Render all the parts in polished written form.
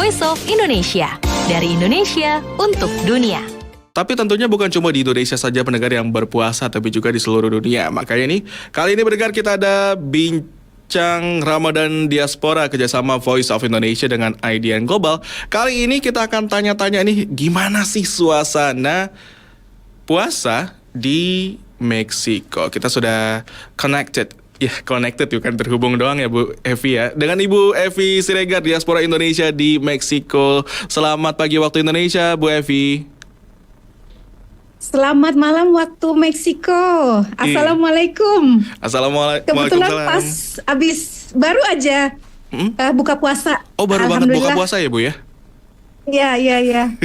Voice of Indonesia. Dari Indonesia untuk dunia. Tapi tentunya bukan cuma di Indonesia saja pendengar yang berpuasa, tapi juga di seluruh dunia. Makanya nih, kali ini pendengar kita ada bincang Ramadan Diaspora kerjasama Voice of Indonesia dengan IDN Global. Kali ini kita akan tanya-tanya nih, gimana sih suasana puasa di Meksiko? Kita sudah connected bukan terhubung doang ya Bu Evi ya. Dengan Ibu Evi Siregar, Diaspora Indonesia di Meksiko. Selamat pagi waktu Indonesia, Bu Evi. Selamat malam waktu Meksiko. Assalamualaikum. Assalamualaikum. Kebetulan pas baru aja buka puasa. Oh, baru banget buka puasa ya Bu ya? Iya.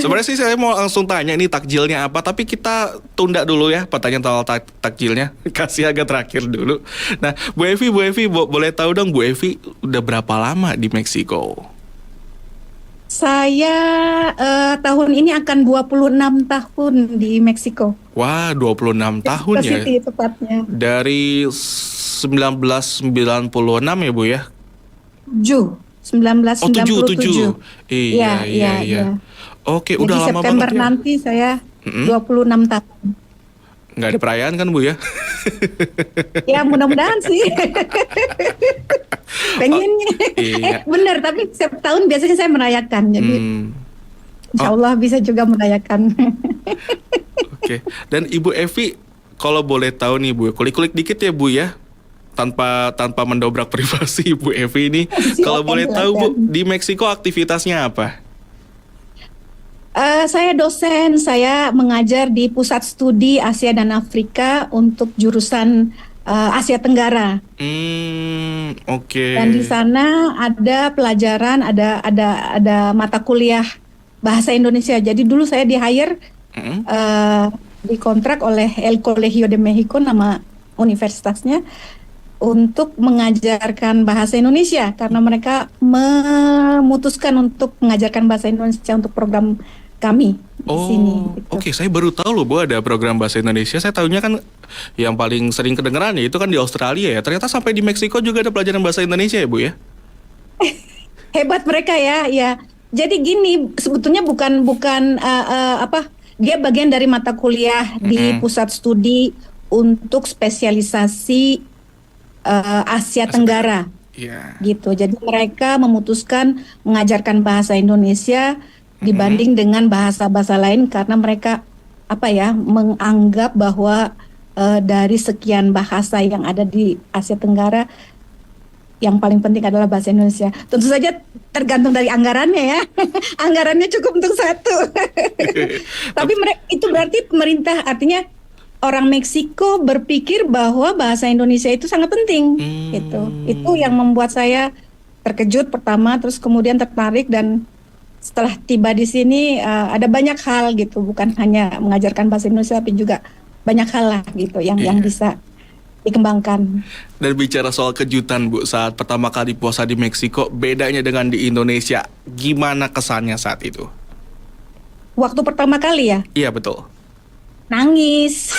Sebenarnya sih saya mau langsung tanya ini takjilnya apa, tapi kita tunda dulu ya pertanyaan soal takjilnya. Kasih agak terakhir dulu. Nah, Bu Evi, boleh tahu dong Bu Evi udah berapa lama di Meksiko? Saya tahun ini akan 26 tahun di Meksiko. Wah, 26 tahun ya? City tepatnya. Dari 1996 ya Bu ya? 1997. Iya. Oke, jadi udah lama September banget ya. nanti saya 26 tahun. Nggak ada perayaan kan Bu ya? Ya mudah-mudahan sih. Pengennya. Iya. Bener, tapi setiap tahun biasanya saya merayakan. Jadi insya Allah bisa juga merayakan. Oke. Dan Ibu Evi, kalau boleh tahu nih Bu, kulik-kulik dikit ya Bu ya. Tanpa mendobrak privasi Bu Evi ini. Kalau boleh tahu Bu, di Meksiko aktivitasnya apa? Saya dosen, saya mengajar di Pusat Studi Asia dan Afrika untuk jurusan Asia Tenggara. Oke. Dan di sana ada pelajaran, ada mata kuliah bahasa Indonesia. Jadi dulu saya di-hire, dikontrak oleh El Colegio de México, nama universitasnya, untuk mengajarkan bahasa Indonesia karena mereka memutuskan untuk mengajarkan bahasa Indonesia untuk program kami di sini. Gitu. Oke, saya baru tahu loh Bu ada program bahasa Indonesia. Saya tahunya kan yang paling sering kedengeran ya itu kan di Australia ya. Ternyata sampai di Meksiko juga ada pelajaran bahasa Indonesia ya Bu ya? Hebat mereka ya. Jadi gini, sebetulnya bukan dia bagian dari mata kuliah di pusat studi untuk spesialisasi Asia Tenggara. Gitu. Jadi mereka memutuskan mengajarkan bahasa Indonesia dibanding dengan bahasa-bahasa lain karena mereka menganggap bahwa dari sekian bahasa yang ada di Asia Tenggara yang paling penting adalah bahasa Indonesia. Tentu saja tergantung dari anggarannya ya. Anggarannya cukup untuk satu. Tapi itu berarti pemerintah, artinya orang Meksiko berpikir bahwa bahasa Indonesia itu sangat penting. Itu yang membuat saya terkejut pertama, terus kemudian tertarik, dan setelah tiba di sini ada banyak hal gitu, bukan hanya mengajarkan bahasa Indonesia tapi juga banyak hal lah gitu yang bisa dikembangkan. Dan bicara soal kejutan Bu, saat pertama kali puasa di Meksiko, bedanya dengan di Indonesia, gimana kesannya saat itu? Waktu pertama kali ya? Iya betul. Nangis.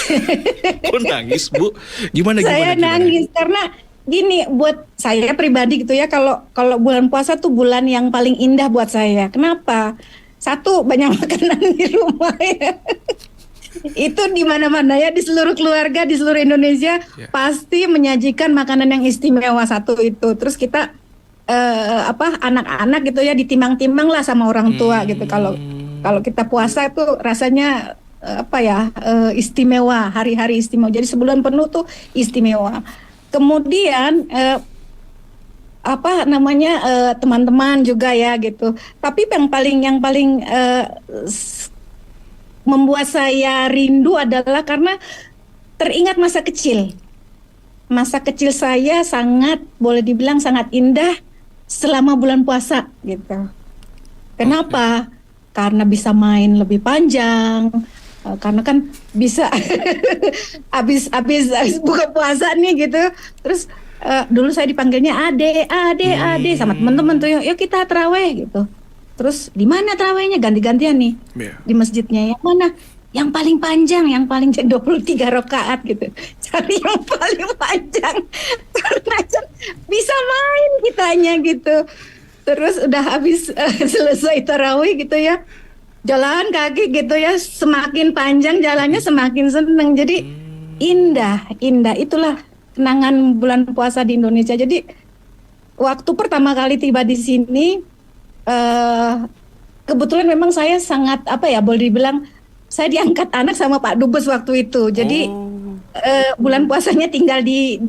Kok nangis Bu? Gimana? Saya nangis karena gini, buat saya pribadi gitu ya, kalau bulan puasa tuh bulan yang paling indah buat saya. Kenapa? Satu, banyak makanan di rumah ya. Itu di mana-mana ya, di seluruh keluarga di seluruh Indonesia pasti menyajikan makanan yang istimewa satu itu. Terus kita anak-anak gitu ya ditimbang-timbang lah sama orang tua gitu. Kalau kita puasa itu rasanya istimewa, hari-hari istimewa. Jadi sebulan penuh tuh istimewa. Kemudian teman-teman juga ya gitu. Tapi yang paling membuat saya rindu adalah karena teringat masa kecil. Masa kecil saya boleh dibilang sangat indah selama bulan puasa gitu. Kenapa? Karena bisa main lebih panjang. Karena kan bisa habis buka puasa nih gitu. Terus dulu saya dipanggilnya ade sama teman-teman tuh, yuk kita taraweh gitu. Terus di mana tarawehnya, ganti-gantian nih di masjidnya, yang mana yang paling panjang, yang paling 23 rakaat gitu. Cari yang paling panjang. Karena bisa main kitanya gitu. Terus udah habis selesai tarawih gitu ya. Jalan kaki gitu ya, semakin panjang jalannya semakin seneng. Jadi indah. Itulah kenangan bulan puasa di Indonesia. Jadi waktu pertama kali tiba di sini, kebetulan memang saya sangat boleh dibilang saya diangkat anak sama Pak Dubes waktu itu. Jadi bulan puasanya tinggal di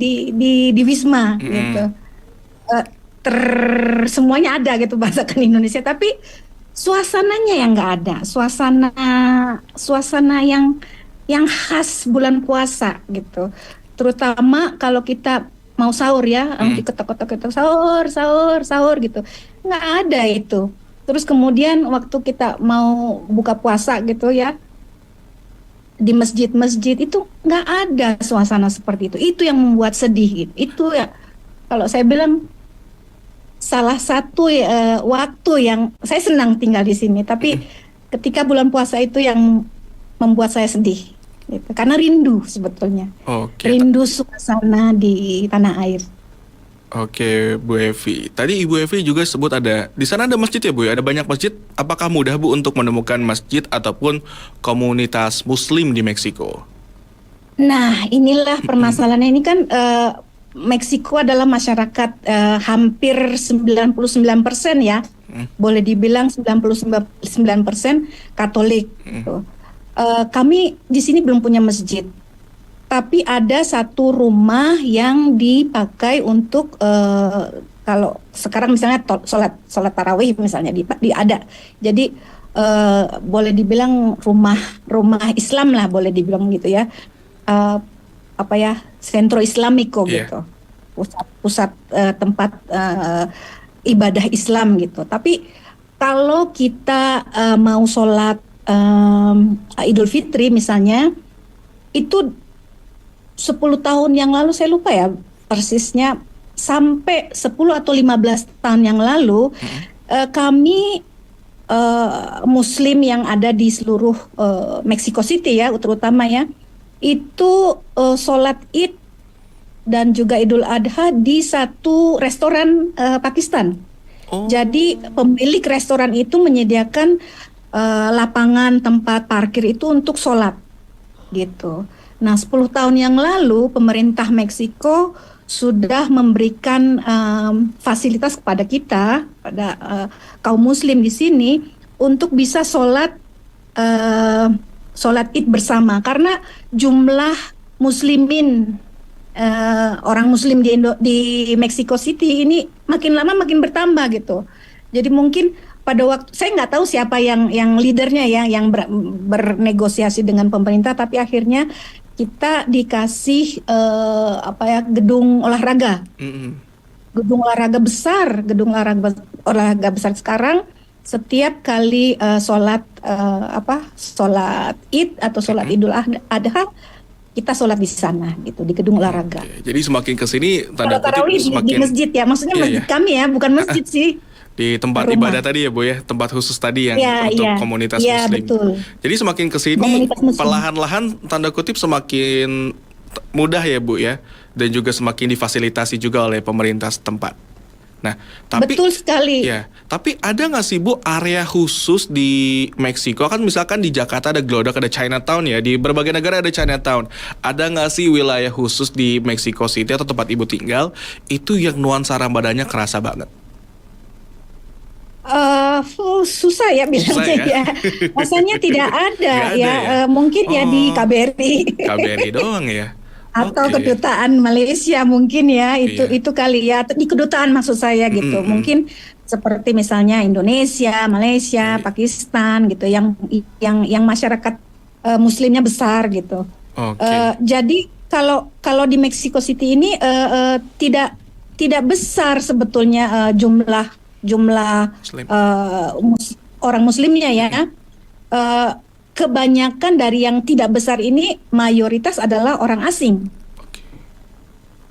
Wisma gitu. Semuanya ada gitu masakan Indonesia, tapi suasananya yang nggak ada. Suasana yang khas bulan puasa gitu. Terutama kalau kita mau sahur ya, diketok-ketok sahur gitu. Nggak ada itu. Terus kemudian waktu kita mau buka puasa gitu ya, di masjid-masjid itu nggak ada suasana seperti itu. Itu yang membuat sedih gitu. Itu ya kalau saya bilang salah satu waktu yang saya senang tinggal di sini. Tapi ketika bulan puasa itu yang membuat saya sedih gitu. Karena rindu sebetulnya. Rindu suasana di tanah air. Oke, Bu Evi. Tadi Ibu Evi juga sebut di sana ada masjid ya, Bu? Ada banyak masjid. Apakah mudah, Bu, untuk menemukan masjid ataupun komunitas Muslim di Meksiko? Nah, inilah permasalahannya. Ini kan Meksiko adalah masyarakat hampir 99% ya. Boleh dibilang 99% Katolik. Gitu. Kami di sini belum punya masjid. Tapi ada satu rumah yang dipakai untuk kalau sekarang misalnya sholat tarawih misalnya ada. Jadi boleh dibilang rumah Islam lah, boleh dibilang gitu ya. Sentro Islamiko gitu. Pusat tempat ibadah Islam gitu. Tapi kalau kita mau sholat Idul Fitri misalnya, itu 10 tahun yang lalu, saya lupa ya persisnya, sampai 10 atau 15 tahun yang lalu, kami Muslim yang ada di seluruh Mexico City ya, terutama ya, itu sholat Id dan juga Idul Adha di satu restoran Pakistan. Jadi pemilik restoran itu menyediakan lapangan tempat parkir itu untuk sholat gitu. Nah, 10 tahun yang lalu pemerintah Meksiko sudah memberikan fasilitas kepada kita, pada kaum Muslim di sini, untuk bisa sholat Id bersama, karena jumlah Muslimin orang Muslim di Mexico City ini makin lama makin bertambah gitu. Jadi mungkin pada waktu, saya nggak tahu siapa yang leadernya ya, yang bernegosiasi dengan pemerintah, tapi akhirnya kita dikasih gedung olahraga, gedung olahraga besar sekarang. Setiap kali sholat Id atau sholat Idul Adha, kita sholat di sana gitu, di gedung olahraga. Jadi semakin kesini tanda kutip semakin di masjid ya, maksudnya masjid kami ya, bukan masjid sih. Di tempat ibadah tadi ya, Bu ya, tempat khusus tadi yang untuk komunitas Muslim. Betul. Jadi semakin kesini perlahan-lahan tanda kutip semakin mudah ya, Bu ya, dan juga semakin difasilitasi juga oleh pemerintah setempat. Nah, tapi betul sekali. Ya, tapi ada nggak sih, Bu, area khusus di Meksiko? Kan misalkan di Jakarta ada Glodok, ada Chinatown ya, di berbagai negara ada Chinatown. Ada nggak sih wilayah khusus di Mexico City atau tempat Ibu tinggal itu yang nuansa Ramadannya kerasa banget? Susah ya bilangnya ya. Rasanya tidak ada ya. Mungkin ya di KBRI doang ya. Atau kedutaan Malaysia mungkin ya, itu kali ya, di kedutaan maksud saya gitu. Mungkin seperti misalnya Indonesia, Malaysia, Pakistan gitu, yang masyarakat Muslimnya besar gitu. Jadi kalau di Mexico City ini tidak besar sebetulnya jumlah orang Muslimnya ya. Kebanyakan dari yang tidak besar ini mayoritas adalah orang asing.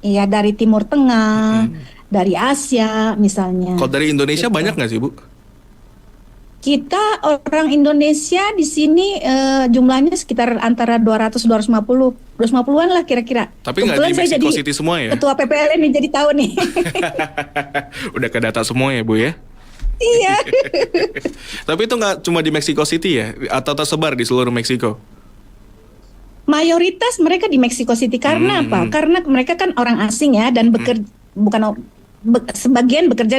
Iya, dari Timur Tengah, dari Asia misalnya. Kalau dari Indonesia banyak nggak sih, Bu? Kita orang Indonesia di sini jumlahnya sekitar antara 200 250-an lah kira-kira. Tapi nggak di Kebetulan saya Mexico jadi City semua ya? ketua PPLN nih, jadi tahu nih. Udah ke data semua ya Bu ya? Iya. Tapi itu nggak cuma di Mexico City ya? Atau tersebar di seluruh Meksiko? Mayoritas mereka di Mexico City karena apa? Karena mereka kan orang asing ya dan sebagian bekerja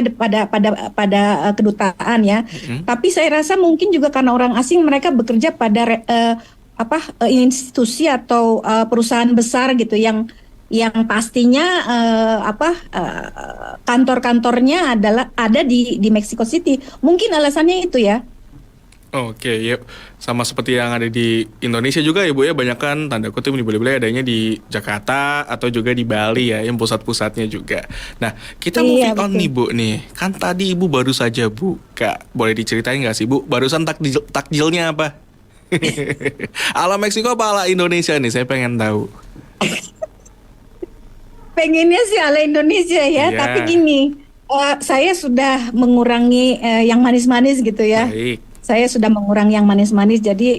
pada kedutaan ya. Tapi saya rasa mungkin juga karena orang asing mereka bekerja pada institusi atau perusahaan besar gitu yang pastinya kantor-kantornya ada di Mexico City. Mungkin alasannya itu ya. Oke, ya sama seperti yang ada di Indonesia juga ya Bu ya, banyak kan tanda kutip nih boleh-boleh adanya di Jakarta atau juga di Bali ya, yang pusat-pusatnya juga. Nah, kita moving on nih Bu nih, kan tadi Ibu baru saja buka, boleh diceritain nggak sih Bu, barusan takjilnya apa? Ala Meksiko apa ala Indonesia nih, saya pengen tahu. Pengennya sih ala Indonesia ya, tapi gini, saya sudah mengurangi yang manis-manis gitu ya. Baik. Saya sudah mengurangi yang manis-manis, jadi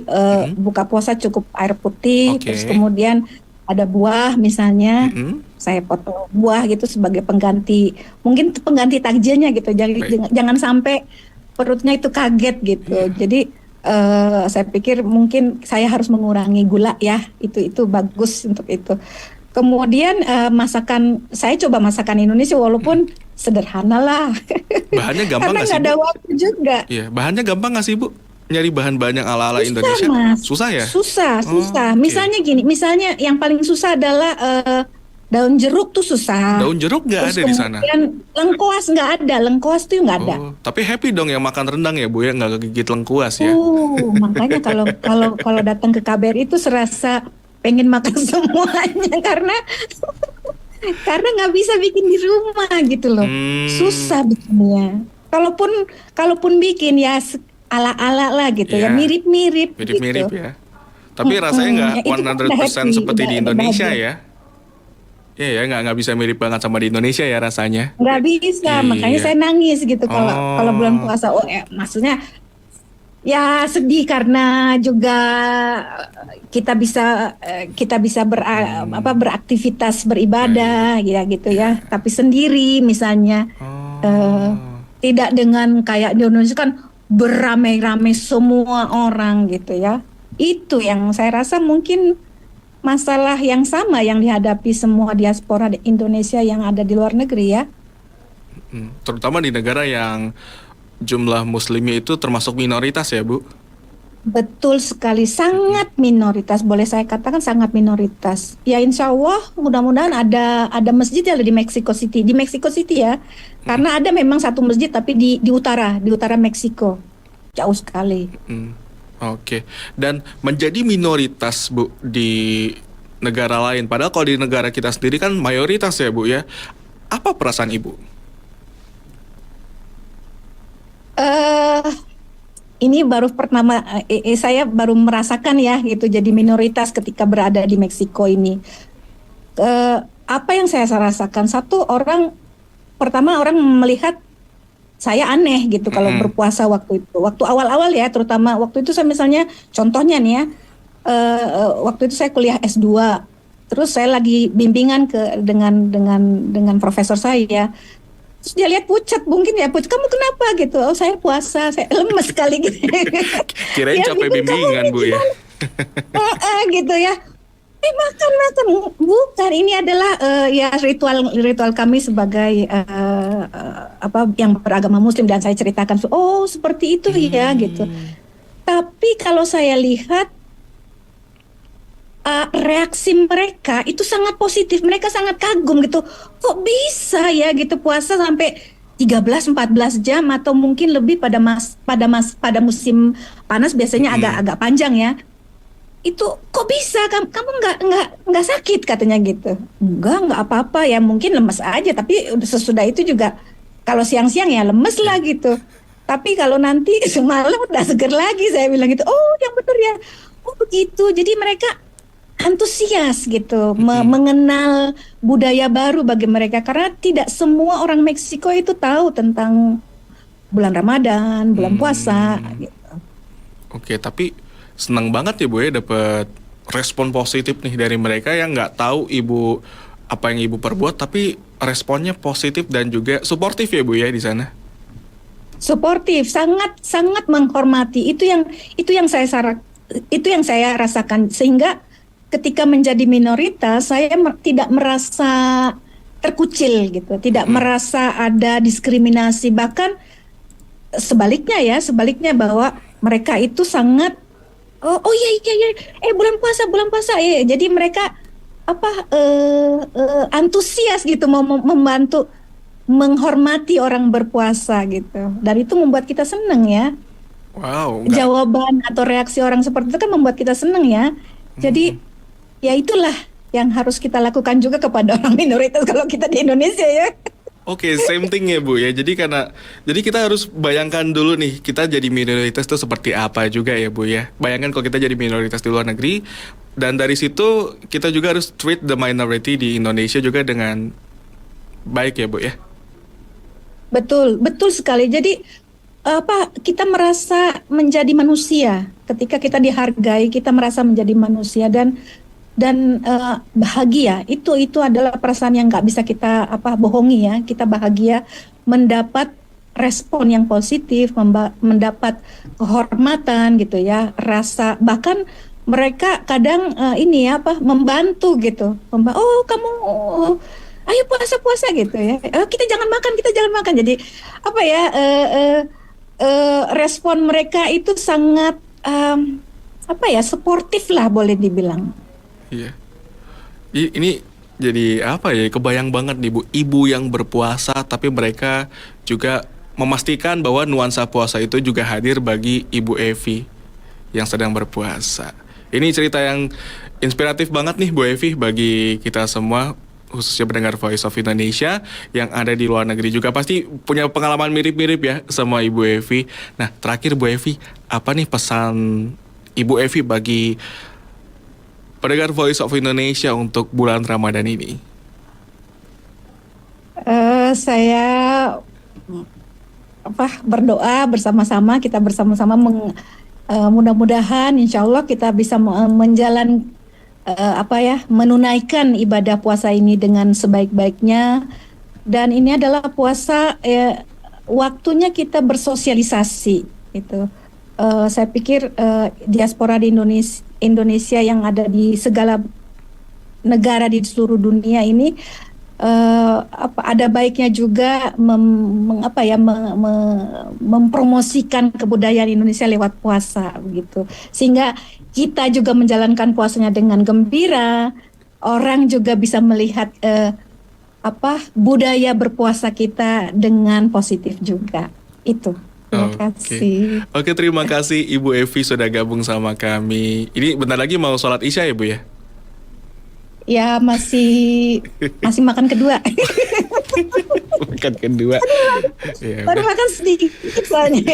buka puasa cukup air putih, terus kemudian ada buah misalnya, saya potong buah gitu sebagai pengganti, mungkin pengganti takjilnya gitu, jangan sampai perutnya itu kaget gitu. Jadi saya pikir mungkin saya harus mengurangi gula ya, itu bagus untuk itu. Kemudian saya coba masakan Indonesia walaupun sederhana lah. Bahannya gampang nggak sih Bu? Karena nggak ada waktu juga. Iya, bahannya gampang nggak sih Bu? Nyari bahan-bahan yang ala-ala Indonesia? Mas. Susah ya? Susah. Okay. Misalnya gini, yang paling susah adalah daun jeruk tuh susah. Daun jeruk nggak ada di sana? Kemudian lengkuas nggak ada, lengkuas tuh nggak ada. Tapi happy dong yang makan rendang ya Bu ya, nggak kegigit lengkuas ya? Makanya kalau datang ke KBRI itu serasa pengen makan semuanya karena nggak bisa bikin di rumah gitu loh, susah bikinnya. Kalaupun bikin ya ala-ala lah gitu ya, mirip-mirip gitu. Ya. Tapi rasanya nggak 100% seperti di Indonesia ya. Iya ya, nggak bisa mirip banget sama di Indonesia ya rasanya. Nggak bisa, makanya saya nangis gitu kalau bulan puasa. Maksudnya ya sedih karena juga kita bisa beraktivitas beribadah gitu ya, tapi sendiri misalnya tidak dengan kayak di Indonesia kan beramai-ramai semua orang gitu ya. Itu yang saya rasa mungkin masalah yang sama yang dihadapi semua diaspora Indonesia yang ada di luar negeri ya. Terutama di negara yang jumlah muslimnya itu termasuk minoritas ya Bu? Betul sekali, sangat minoritas, boleh saya katakan sangat minoritas. Ya insya Allah mudah-mudahan ada masjid yang ada di Mexico City ya. Karena ada memang satu masjid tapi di utara Meksiko, jauh sekali. Oke. Dan menjadi minoritas Bu di negara lain, padahal kalau di negara kita sendiri kan mayoritas ya Bu ya. Apa perasaan Ibu? Ini baru pertama saya baru merasakan ya gitu jadi minoritas ketika berada di Meksiko ini. Apa yang saya rasakan, pertama orang melihat saya aneh gitu kalau berpuasa waktu itu. Waktu awal-awal ya, terutama waktu itu saya misalnya contohnya nih ya, waktu itu saya kuliah S2. Terus saya lagi bimbingan dengan profesor saya. Terus dia lihat pucat, mungkin ya, kamu kenapa gitu? Oh saya puasa, saya lemes sekali gitu. Kirain capek bimbingan Bu ya. Gitu ya. Makan, bukan, ini adalah ya ritual kami sebagai yang beragama Muslim, dan saya ceritakan, oh seperti itu ya gitu. Tapi kalau saya lihat reaksi mereka itu sangat positif, mereka sangat kagum gitu. Kok bisa ya gitu puasa sampai 13-14 jam atau mungkin lebih pada musim panas biasanya agak panjang ya. Itu kok bisa kamu nggak sakit katanya gitu. Enggak apa-apa ya, mungkin lemes aja, tapi sesudah itu juga kalau siang-siang ya lemes lah gitu. Tapi kalau nanti semalam udah seger lagi, saya bilang gitu. Oh yang benar ya, oh begitu. Jadi mereka antusias gitu, mengenal budaya baru bagi mereka, karena tidak semua orang Meksiko itu tahu tentang bulan Ramadan, bulan puasa gitu. Oke, tapi senang banget ya Bu ya dapat respon positif nih dari mereka yang nggak tahu Ibu apa yang Ibu perbuat, tapi responnya positif dan juga suportif ya Bu ya di sana. Suportif, sangat sangat menghormati. Itu yang saya rasakan, sehingga ketika menjadi minoritas saya tidak merasa terkucil gitu, tidak merasa ada diskriminasi, bahkan sebaliknya bahwa mereka itu sangat oh iya iya iya bulan puasa jadi mereka antusias gitu mau membantu, menghormati orang berpuasa gitu, dan itu membuat kita senang ya. Wow, Jawaban atau reaksi orang seperti itu kan membuat kita senang ya. Jadi ya itulah yang harus kita lakukan juga kepada orang minoritas kalau kita di Indonesia ya. Oke, same thing ya Bu ya. Jadi kita harus bayangkan dulu nih, kita jadi minoritas itu seperti apa juga ya Bu ya. Bayangkan kalau kita jadi minoritas di luar negeri, dan dari situ kita juga harus treat the minority di Indonesia juga dengan baik ya Bu ya. Betul, betul sekali. Jadi kita merasa menjadi manusia ketika kita dihargai, kita merasa menjadi manusia dan bahagia. Itu adalah perasaan yang nggak bisa kita bohongi ya. Kita bahagia mendapat respon yang positif, mendapat kehormatan gitu ya. Rasa bahkan mereka kadang membantu gitu. Oh kamu ayo puasa gitu ya. Kita jangan makan. Jadi respon mereka itu sangat sportif lah boleh dibilang. Iya. Ini jadi apa ya? Kebayang banget nih Bu, ibu yang berpuasa tapi mereka juga memastikan bahwa nuansa puasa itu juga hadir bagi Ibu Evi yang sedang berpuasa. Ini cerita yang inspiratif banget nih Bu Evi bagi kita semua, khususnya pendengar Voice of Indonesia yang ada di luar negeri juga pasti punya pengalaman mirip-mirip ya sama Ibu Evi. Nah, terakhir Bu Evi, apa nih pesan Ibu Evi bagi pendengar Voice of Indonesia untuk bulan Ramadan ini? Saya berdoa bersama-sama, kita bersama-sama mudah-mudahan insya Allah kita bisa menunaikan ibadah puasa ini dengan sebaik-baiknya. Dan ini adalah puasa waktunya kita bersosialisasi gitu. Saya pikir diaspora di Indonesia yang ada di segala negara di seluruh dunia ini ada baiknya juga mempromosikan kebudayaan Indonesia lewat puasa begitu, sehingga kita juga menjalankan puasanya dengan gembira. Orang juga bisa melihat budaya berpuasa kita dengan positif juga. Itu. Terima kasih. Oke, terima kasih Ibu Evi sudah gabung sama kami. Ini bentar lagi mau sholat Isya ya Bu ya? Ya masih makan kedua. Makan kedua. Ya, baru makan sedikit soalnya.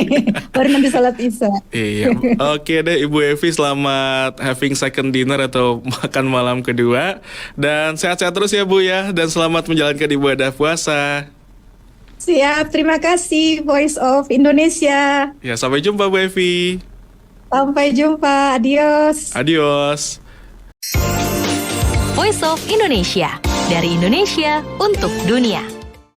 Baru nanti sholat Isya. Iya. Oke deh Ibu Evi, selamat having second dinner atau makan malam kedua. Dan sehat-sehat terus ya Bu ya. Dan selamat menjalankan ibadah puasa. Siap, terima kasih Voice of Indonesia. Ya, sampai jumpa Bu Evi. Sampai jumpa, adios. Adios. Voice of Indonesia, dari Indonesia untuk dunia.